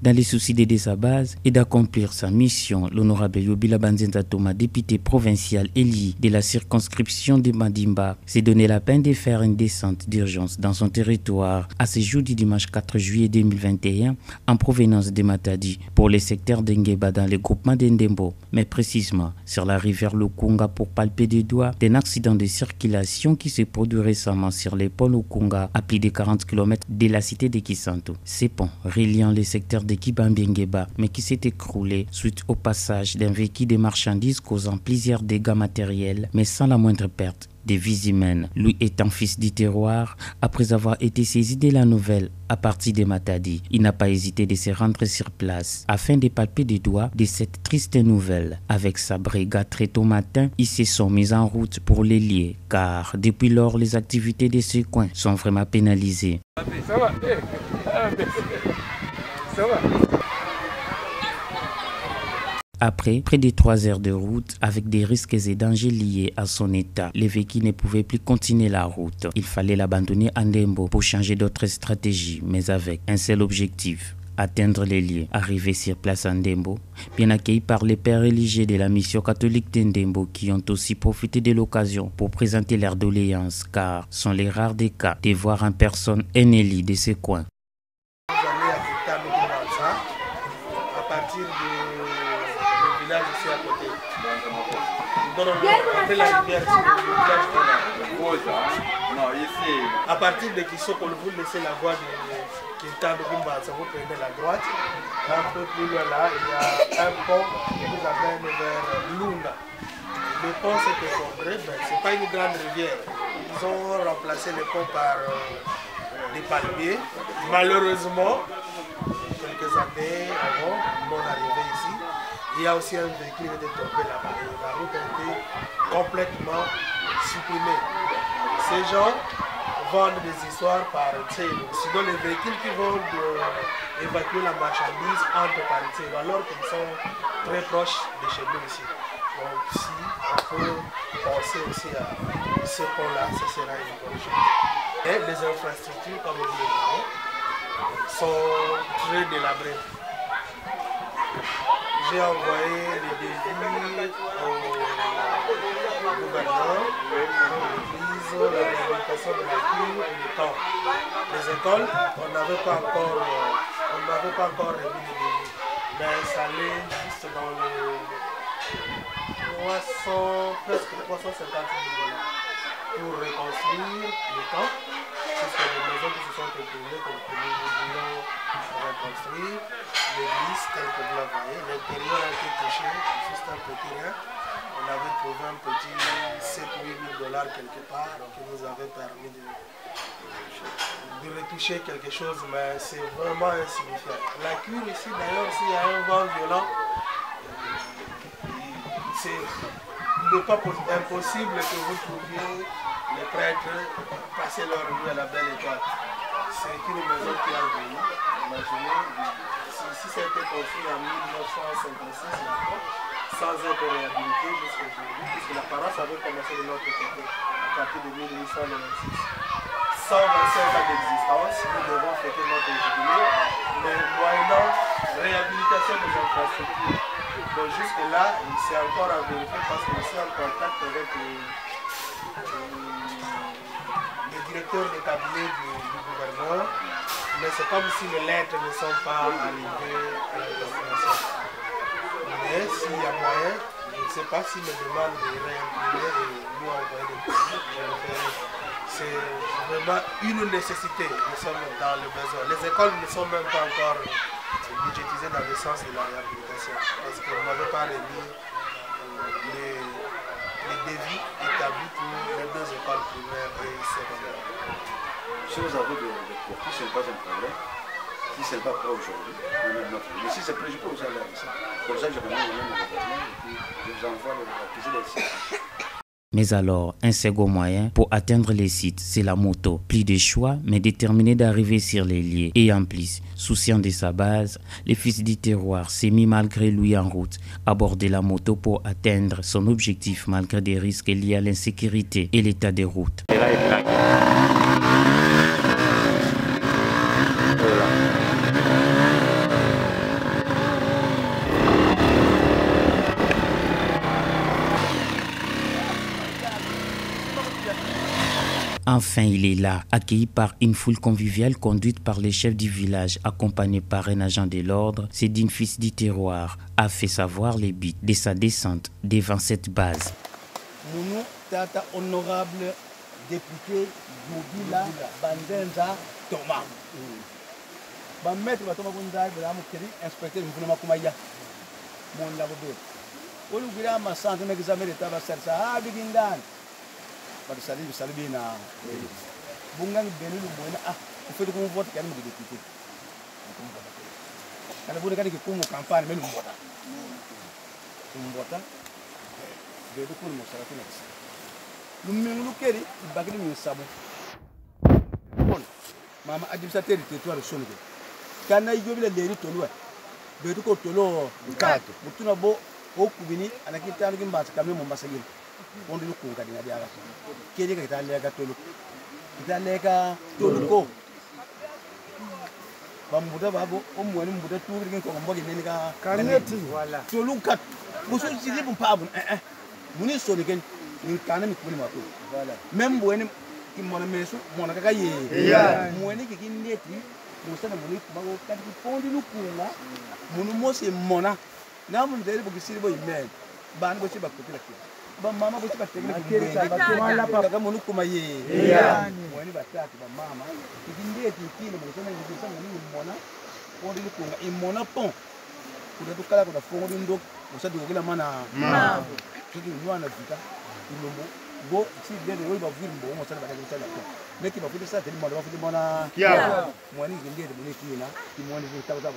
Dans les soucis d'aider sa base et d'accomplir sa mission, l'honorable Yobila Banzenza Thomas, député provincial élu de la circonscription de Madimba, s'est donné la peine de faire une descente d'urgence dans son territoire à ce jour du dimanche 4 juillet 2021 en provenance de Matadi pour les secteurs d'Engeba dans le groupement d'Endembo, mais précisément sur la rivière Lukunga pour palper des doigts d'un accident de circulation qui s'est produit récemment sur les ponts Lukunga à plus de 40 km de la cité de Kisanto. Ces ponts reliant les secteurs de Kibambi-Ngeba mais qui s'est écroulé suite au passage d'un véhicule de marchandises causant plusieurs dégâts matériels mais sans la moindre perte des vies humaines. Lui étant fils du terroir, après avoir été saisi de la nouvelle à partir de Matadi, il n'a pas hésité de se rendre sur place afin de palper des doigts de cette triste nouvelle. Avec sa brigade très tôt matin, ils se sont mis en route pour les lier car depuis lors les activités de ce coin sont vraiment pénalisées. Ça va. Ça va. Après près de 3 heures de route, avec des risques et dangers liés à son état, les véhicules ne pouvaient plus continuer la route. Il fallait l'abandonner à Ndembo pour changer d'autres stratégies, mais avec un seul objectif: atteindre les lieux. Arrivé sur place à Ndembo, bien accueillis par les pères religieux de la mission catholique d'Ndembo qui ont aussi profité de l'occasion pour présenter leurs doléances, car sont les rares des cas de voir en personne un élu de ce coin. Vous allez à partir du village ici à côté. Après la rivière, à partir de Kisoko, vous laissez la voie qui est à Gumbatsa, vous prenez la droite. Un peu plus loin là, il y a un pont qui vous amène vers Lunga. Le pont s'est effondré, mais ce n'est pas une grande rivière. Ils ont remplacé le pont par des palmiers. Malheureusement, quelques années avant mon arrivée ici, il y a aussi un véhicule qui est tombé là-bas. La route a été complètement supprimée. Ces gens vendent des histoires par Tselo. Sinon, les véhicules qui vont évacuer la marchandise entrent par Tselo, alors qu'ils sont très proches de chez nous ici. Donc, si on peut penser aussi à ce pont-là, ce sera une bonne chose. Et les infrastructures, comme vous le voyez, sont très délabrées. J'ai envoyé les devis au gouverneur pour l'église, la réhabilitation de la cure et du temps. Les écoles, on n'avait pas encore remis les devis. Mais ça allait juste dans les presque 350 000 $ pour reconstruire le temps. Puisque les maisons qui se sont écoulées, comme nous voulons reconstruire, l'église telle que vous la voyez, l'intérieur a été touché, juste un petit rien. On avait trouvé un petit 7 000 $ quelque part qui nous avait permis de retoucher quelque chose, mais c'est vraiment insignifiant. La cure ici, d'ailleurs, s'il y a un vent violent, il n'est pas impossible que vous trouviez les prêtres passer leur nuit à la belle étoile. C'est une maison qui a vieilli. Imaginez, si ça a été construit en 1956, sans être réhabilité jusqu'à aujourd'hui, puisque la paroisse avait commencé de notre côté à partir de 1896. 125 ans d'existence, nous devons fêter notre jubilé, mais moyennant réhabilitation des infrastructures. Donc jusque-là, c'est encore à vérifier parce que je suis en contact avec le directeur de cabinet du gouverneur, mais c'est comme si les lettres ne sont pas arrivées à la destination. Mais s'il y a moyen, je ne sais pas s'il me demande de réimprimer et lui envoyer des copies, je le ferai. C'est vraiment une nécessité, nous sommes dans le besoin. Les écoles ne sont même pas encore budgétisées dans le sens de la réhabilitation, parce qu'on n'avait pas remis les devis établis pour les 2 écoles primaires et secondaires. Si vous avez des copies, ce n'est pas un problème. Si ce n'est pas prêt aujourd'hui, mais si c'est prêt, je peux vous aller avec ça. Comme ça, je remets au gouvernement et puis je vous envoie l'accusé des sites. Mais alors, un second moyen pour atteindre les sites, c'est la moto. Plus de choix, mais déterminé d'arriver sur les lieux. Et en plus, souciant de sa base, le fils du terroir s'est mis malgré lui en route, aborder la moto pour atteindre son objectif malgré des risques liés à l'insécurité et l'état des routes. Enfin, il est là, accueilli par une foule conviviale conduite par les chefs du village, accompagné par un agent de l'ordre. Cédine, fils du terroir, a fait savoir les buts de sa descente devant cette base. Mon tata honorable député Yobila Banzenza Thomas. Ba maître ba Thomas Bundai ba mo kiri inspecteur mu ma kuma ya. Mon labo be. Olu gira ma santé me examen de taba sersa ha bigindan. Ba salibi na bungang benu mo na il faut que vous vote quand même de député. Kana bude kadi ko mu campagne melu mbota. Mbota. De ko mo sala ko next. Lumengulu keri bagli mi sabu. Bon. Mama administrateur du territoire de Sonike. Kana Yobila leri tolwa. Be ko tolo kato. Mutuna bo o kubini anakita ngi mbasa kamwe mo mbasa gini. Ondi lu kunga dinga diaga. Keri ka italega tolo. Italega tolo ko. Bambuda babo omwani mbuda turi ngi ko mbogi neni ka kaneti wala. Tolo kat. Muso silibu pabu. Muni Sonike ni kana mi kubini mato. Wala. Membo eni ki mona mesu mona kaka ye. Mweni ki kineti musana muni kubago kati pondi lukunga munu mose mona na mun dere bugi sirbo imen ban bo chiba kutila ki ba mama bo chiba tegna ki wala pa kaka munu kuma ye mweni batatu ba mama kidindeti kile musana ngi sana ni mona pondi lukunga imona pon kuda tukala kuda fongo ndo musadu kila mana kidi nwana vita ilombo bo si dere wo ba viri mbo musana ba kali sala meki ba futi sa teli mona ba futi mona mwani ngende buni kina ki mwani vita ba.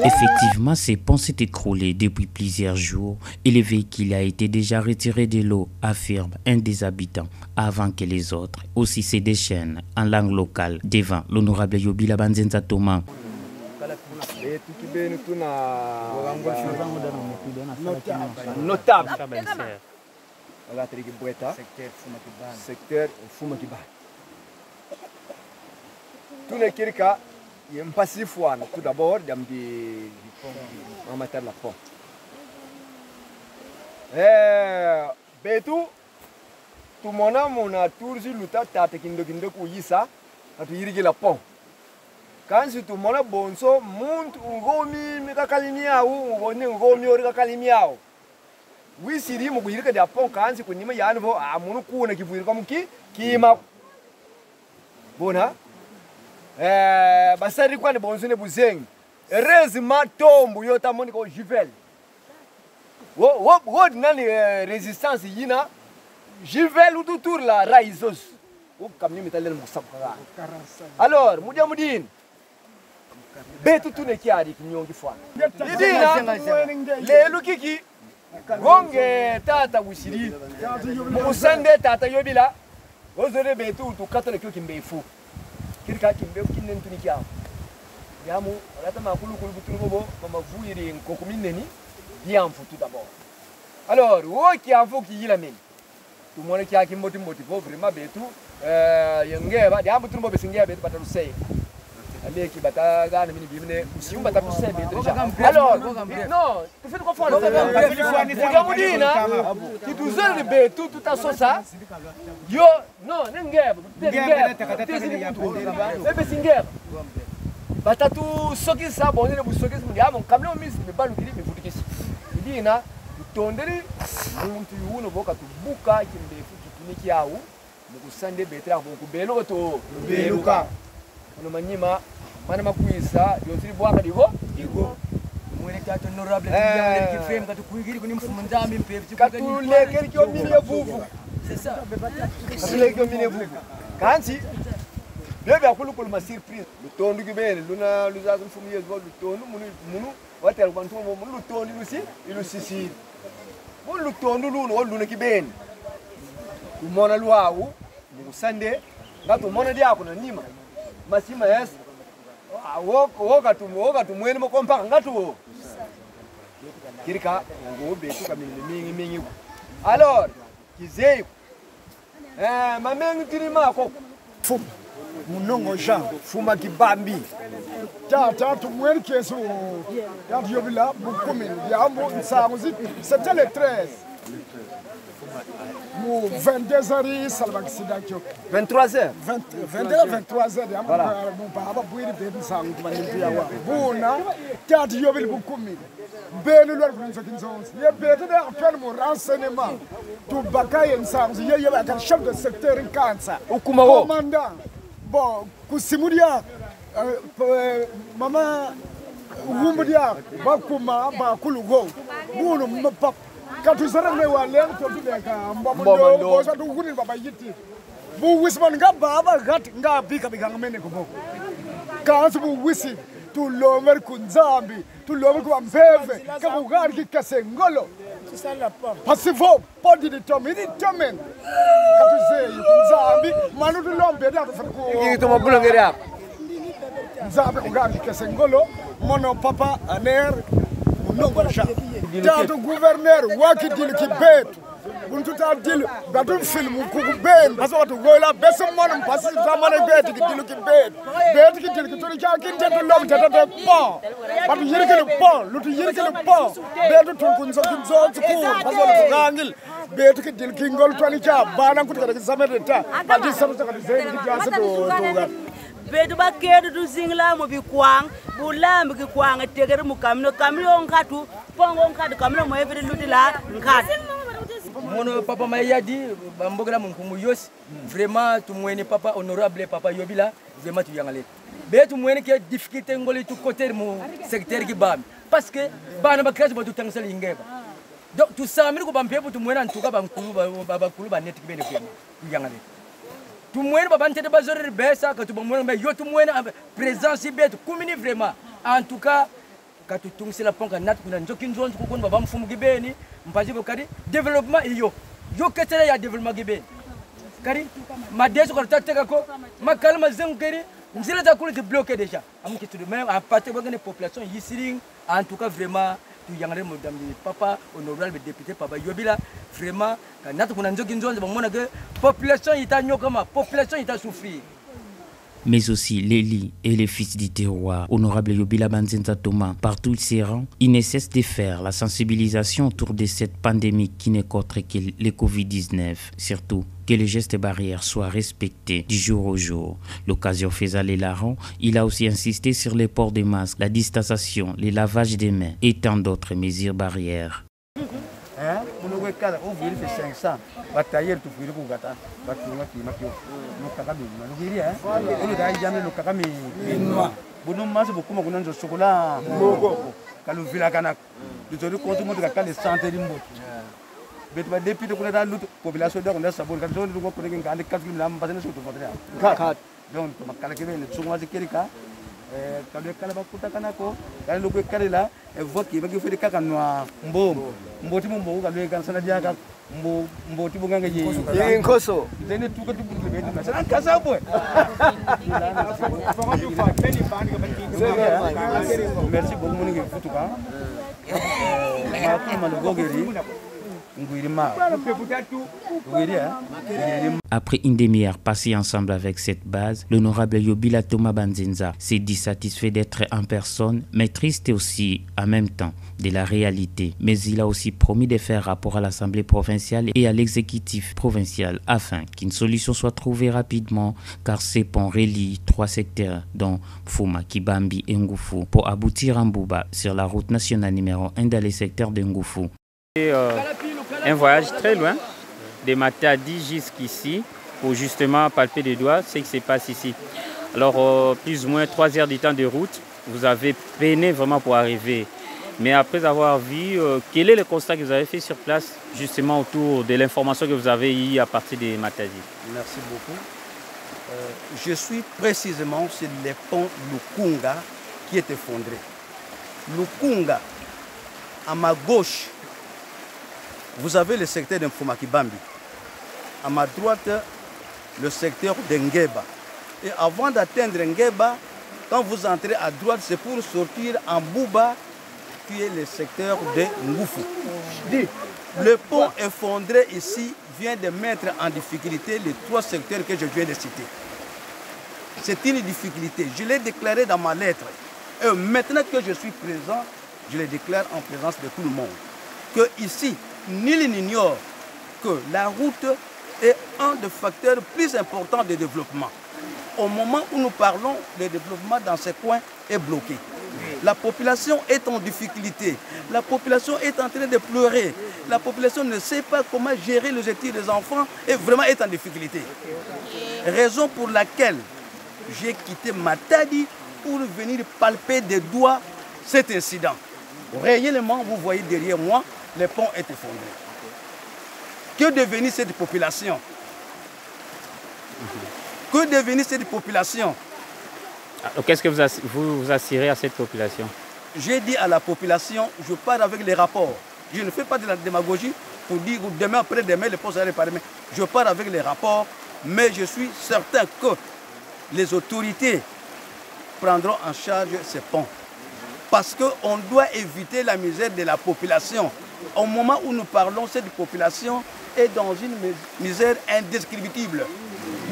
Effectivement, ces ponts s'est écroulé depuis plusieurs jours et le véhicule a été déjà retiré de l'eau, affirme un des habitants, avant que les autres aussi se déchaînent en langue locale devant l'honorable Yobila Banzenza Thomas. Notable. Secteur Fumakiba. Tous les kirika, il y a un passif tout d'abord, il y a un matière la pont. Betu, tout le monde a toujours lu ta kindo ku yisa, à tout irriguer la pont. Quand tout le monde a bon so, monte un gomi, meka kalimiao, un gomi, un kalimiao. Oui, si dit, mon guide de pont, quand c'est qu'on y a un mot à mon coup, qui vous comme qui m'a. Bona? Basari kwa ni bonzune buzeng. Rezi matombu yota moni ko Juvel. Wo nani résistance yina. Juvel ou tout la raizos. Wo kamni metalel musabka. Alors, mudia mudin. Betu tune kiari kinyongi fwa. Yidina le lukiki gonge tata wusiri. Musande tata Yobila. Ozore betu tu katole kyo kimbefu. Kirka kimbe kinen tunikia yamu rata makulu kulu butunubo mama vuiri nkokumineni yamfu tout d'abord. Alors wo ki amfu ki yila men tu mona ki akimoti moti po vraiment betu yengeba yamu tunubo besingia betu batalu sei ale ki bata gana mini bimne usiumba tatu sei betu déjà. Alors non tu fais quoi faire gamudina ki tu zele betu tout à sosa yo non nengeba ebe singeba batatu soki sa bonne bu soki mu yamo kamlo mis me balu kili me futikisi idina tonderi muntu yuno boka tubuka kimbe fukituniki yawo mukusande betra bonku belo to beluka ono manyima mana makuisa yosiri bwaka digo mwene tato honorable qui fait katu kuigiri kuni mfumo ndami mpevu katu lekeri kyo mine vuvu c'est ça katu lekeri kyo mine vuvu kanti bebe akulu kulu ma surprise lutondu kibene luna luzaku mfumo yezo lutondu munu watel bantu munu lutondu ilusisi bon lutondu luno luna kibene umona luawu mukusande ngato mona diako na nima masima yes woka tumwene mokompa ngatu kirika ngo betu kamini mingi. Alors kizei mamengi tirima ko fum munongo Jean fuma kibambi tata tumwene keso ya Yobila bukomini ya mbo nsanguzi c'était le 13 Mu 22h salva accident. 23h. 22h 23h ya mu baba bwiri bebi sangu tumanimpiya wa. Buna tati yobil bukumi. Belu lor kunzo kinzons. Ye betu de appel mu renseignement. Tu bakaye nsangu ye ba chef de secteur in kansa. Ukumawo. Commandant. Bon, kusimudia mama wumbudia bakuma bakulugo. Bunu mapap. Katuzara me wa len to ka mbambo ko sa tu kuni baba yiti bu wisman nga baba gat nga bika bika ngamene ko bo ka su bu wisi tu lomer kunzambi tu lomer ko ambeve ka bu gar ki kasengolo pasifo podi de tomini tomen katuze kunzambi manu tu lombe da to ko Iki to mabulo ngeria. nzambi ko gar ki kasengolo mono papa aner Tato gouverneur waki dil ki betu buntu ta dil batu film ku ben paso to gola beso mon pasi zamane betu ki dil ki betu ki dil ki to ka kin te to lom te to pon batu yirke le pon lutu yirke le pon betu to kun so ku paso to gangil betu ki dil ki ngol to ni ka bana ku ta zamane ta batu sabu ka zai ki jase to ga bedu ba kedu du zingla mo bi kwang bulam bi kwang tegere mu kamno kamyo ngatu pongo ngatu kamno mo evri lutila ngatu Mono papa mayadi bambogla mon kumu yos vraiment tu moyenne papa honorable papa Yobila vraiment tu yangale be tu moyenne ke difficulté ngoli tu côté mo secteur ki bam parce que bana ba crash ba tu tangsel ingeba donc tu samir ko bampe tu moyenne en tout cas bankulu ba net ki bene ko yangale tu moyenne ba bante de bazore besa ka tu moyenne yo tu moyenne présence bet commune vraiment en tout cas ka tu tungsi la ponka nat kuna njoki njonzi ko kon ba mfumu gibeni mpaji ko kadi développement iyo yo ketele ya développement gibeni kadi ma deso ko tateka ko makalma zen kadi nzila ta kulu te bloqué déjà amuki tu même à partir de population yisiring en tout cas vraiment tu yangare mo dambi papa honorable député papa Yobila vraiment ka nat kuna njoki njonzi ba mona que population ita nyokama population ita souffrir. Mais aussi l'Élie et les fils du terroir, honorable Yobila Banzenza Thomas, partout où ils se rendent, ils ne cessent de faire la sensibilisation autour de cette pandémie qui n'est qu'autre que le Covid-19. Surtout, que les gestes barrières soient respectés du jour au jour. L'occasion faisant les larrons, il a aussi insisté sur les ports de masques, la distanciation, le lavage des mains et tant d'autres mesures barrières. Munuwe kala uviri fi 500 batayer tu firi ku gata batunga ki makyo nokaka mi manugiri ulu dai jamne nokaka mi binwa bunu maso bukuma kunanzo sokola moko kalu vila kana dutori kontu mo kala santé limbo bet ba député kuna da lutu population da kuna sabon kan zone ko ko ngin ngande 4 km am basene soto fadra ka donc makala kebe le tsungwa zikerika kalu kala bakuta kana ko kala lokwe kala la evoki bagi fere kaka noa mboti mbo kalu kan sana dia ka mboti bunga ngi Nkoso dene tuka tu bulu betu na sana kasa boy merci beaucoup mon ngi futuka ma kuma no gogeri Après une demi-heure passée ensemble avec cette base, l'honorable Yobila Thomas Banzenza s'est dit satisfait d'être en personne, mais triste aussi en même temps de la réalité. Mais il a aussi promis de faire rapport à l'Assemblée provinciale et à l'exécutif provincial afin qu'une solution soit trouvée rapidement, car ces ponts relient 3 secteurs, dont Fuma, Kibambi et Ngoufou, pour aboutir en Bouba sur la route nationale numéro 1 dans les secteurs de Ngoufou. Un voyage très loin, de Matadi jusqu'ici, pour justement palper des doigts ce qui se passe ici. Alors, plus ou moins 3 heures du temps de route, vous avez peiné vraiment pour arriver. Mais après avoir vu, quel est le constat que vous avez fait sur place, justement autour de l'information que vous avez eue à partir de Matadi? Merci beaucoup. Je suis précisément sur le pont Lukunga qui est effondré. Lukunga, à ma gauche, vous avez le secteur d'Infoma Kibambi. À ma droite, le secteur d'Engeba. Et avant d'atteindre Ngeba, quand vous entrez à droite, c'est pour sortir en Bouba, qui est le secteur de Ngoufou. Le pont effondré ici vient de mettre en difficulté les 3 secteurs que je viens de citer. C'est une difficulté. Je l'ai déclaré dans ma lettre. Et maintenant que je suis présent, je le déclare en présence de tout le monde. Que ici, nul n'ignore que la route est un des facteurs plus importants de développement. Au moment où nous parlons, le développement dans ces coins est bloqué. La population est en difficulté. La population est en train de pleurer. La population ne sait pas comment gérer les études des enfants et vraiment est en difficulté. Raison pour laquelle j'ai quitté Matadi pour venir palper des doigts cet incident. Réellement, vous voyez derrière moi, le pont est effondré. Que devenir cette population? Que devenir cette population? Qu'est-ce que vous assurez à cette population? J'ai dit à la population, je pars avec les rapports. Je ne fais pas de la démagogie pour dire demain, après-demain, le pont sera réparé. Je pars avec les rapports, mais je suis certain que les autorités prendront en charge ces ponts. Parce qu'on doit éviter la misère de la population. Au moment où nous parlons, cette population est dans une misère indescriptible,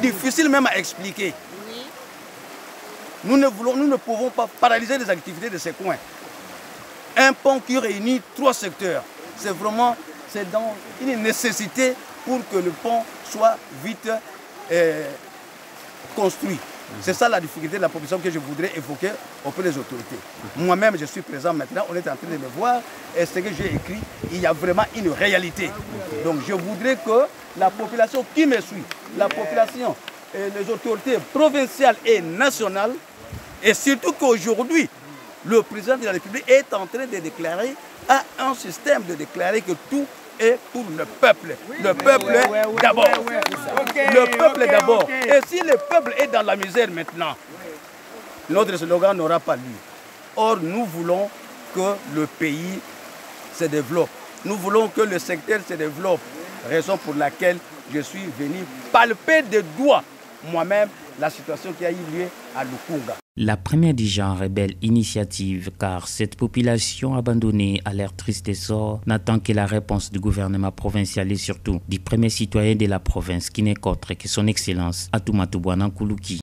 difficile même à expliquer. Nous ne pouvons pas paralyser les activités de ces coins. Un pont qui réunit 3 secteurs, c'est dans une nécessité pour que le pont soit vite construit. C'est ça la difficulté de la population que je voudrais évoquer auprès des autorités. Moi-même, je suis présent maintenant, on est en train de le voir, et ce que j'ai écrit, il y a vraiment une réalité. Donc je voudrais que la population qui me suit, la population et les autorités provinciales et nationales, et surtout qu'aujourd'hui, le président de la République est en train de déclarer, a un système de déclarer que tout est pour le peuple. Le peuple d'abord. Le peuple d'abord. Et si le peuple est dans la misère maintenant, notre slogan n'aura pas lieu. Or, nous voulons que le pays se développe. Nous voulons que le secteur se développe. Raison pour laquelle je suis venu palper de doigts moi-même la situation qui a eu lieu à Lukunga. La première du genre est belle initiative car cette population abandonnée à l'air triste et sort n'attend que la réponse du gouvernement provincial et surtout du premier citoyen de la province qui n'est qu'autre que son excellence Atoumata Bouana Nkoulouki.